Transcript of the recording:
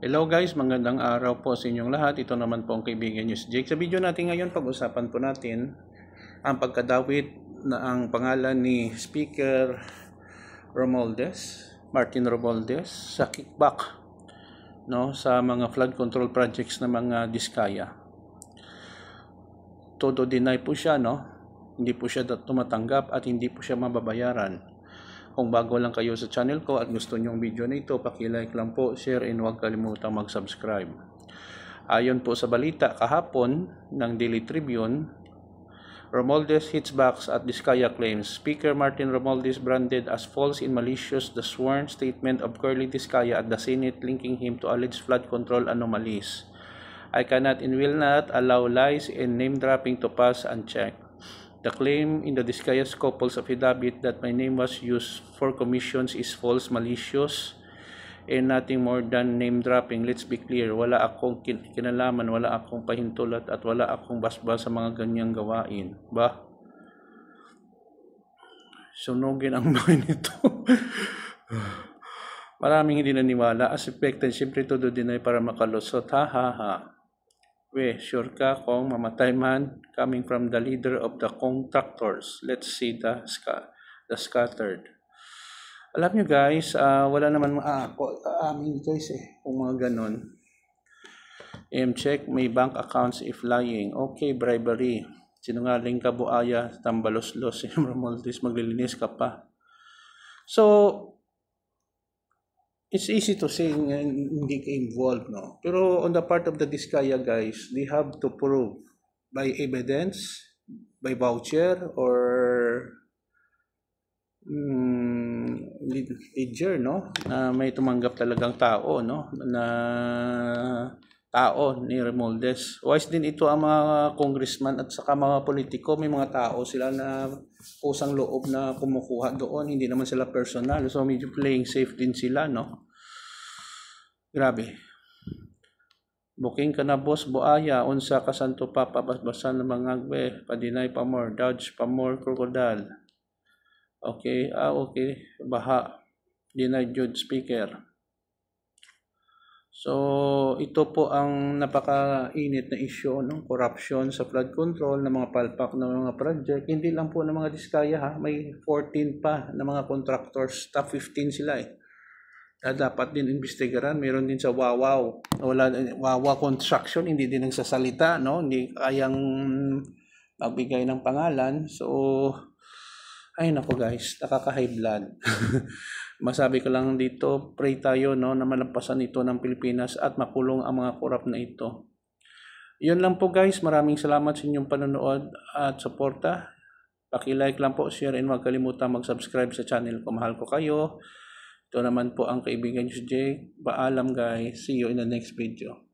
Hello guys, magandang araw po sa inyong lahat. Ito naman po ang kaibigan nyo si Jake. Sa video natin ngayon, pag-usapan po natin ang pagkadawit na ang pangalan ni Speaker Martin Romualdez sa kickback sa mga flood control projects ng mga Diskaya. Todo deny po siya, hindi po siya tumatanggap at hindi po siya mababayaran. Kung bago lang kayo sa channel ko at gusto nyong video na ito, paki-like lang po, share, and huwag kalimutang mag-subscribe. Ayon po sa balita kahapon ng Daily Tribune, Romualdez hits back at Diskaya claims. Speaker Martin Romualdez branded as false and malicious the sworn statement of Curly Diskaya at the Senate linking him to alleged flood control anomalies. I cannot and will not allow lies and name-dropping to pass unchecked. The claim in the Diskaya's couple's affidavit that my name was used for commissions is false, malicious, and nothing more than name-dropping. Let's be clear, wala akong kinalaman, wala akong pahintulot, at wala akong basbas sa mga ganyang gawain. Sunugin ang bahay nito. Maraming hindi naniwala. As expected, siyempre todo deny para makalusot. Ha. Sure ka kung mamatay man, coming from the leader of the contractors. Let's see the scattered. Alam nyo guys, wala naman amin guys kung mga ganon. Check may bank accounts if lying. Okay, bribery. Sinungaling ka, buaya, tambalos-los. Romualdez, maglilinis ka pa. So, it's easy to say hindi ka involved, Pero on the part of the Diskaya guys, they have to prove by evidence, by voucher, or ledger, na may tumanggap talagang tao, na tao ni Romualdez. Wise din ito ang mga congressman at saka mga politiko. May mga tao sila na kusang loob na kumukuha doon. Hindi naman sila personal. So medyo playing safe din sila, Grabe. Booking ka na boss, buaya. Unsa ka santo pa pabasbasan ng mga agbe. Padinay pa more. Dodge pa more crocodile. Okay. Okay. Baha. Deny Judge Speaker. So, ito po ang napakainit na issue ng corruption sa flood control ng mga palpak ng mga project. Hindi lang po ng mga Diskaya may 14 pa na mga contractors, top 15 sila na dapat din investigaran. Meron din sa Wawa Construction, hindi din nagsasalita, hindi kayang magbigay ng pangalan. So, ay nako guys, nakaka-high blood. Masabi ko lang dito, pray tayo na malampasan ito ng Pilipinas at makulong ang mga korap na ito. Yun lang po guys, maraming salamat sa inyong panonood at suporta. Paki-like lang po, share, and huwag kalimutan mag-subscribe sa channel ko. Mahal ko kayo. Ito naman po ang kaibigan nyo si Jake. Paalam guys, see you in the next video.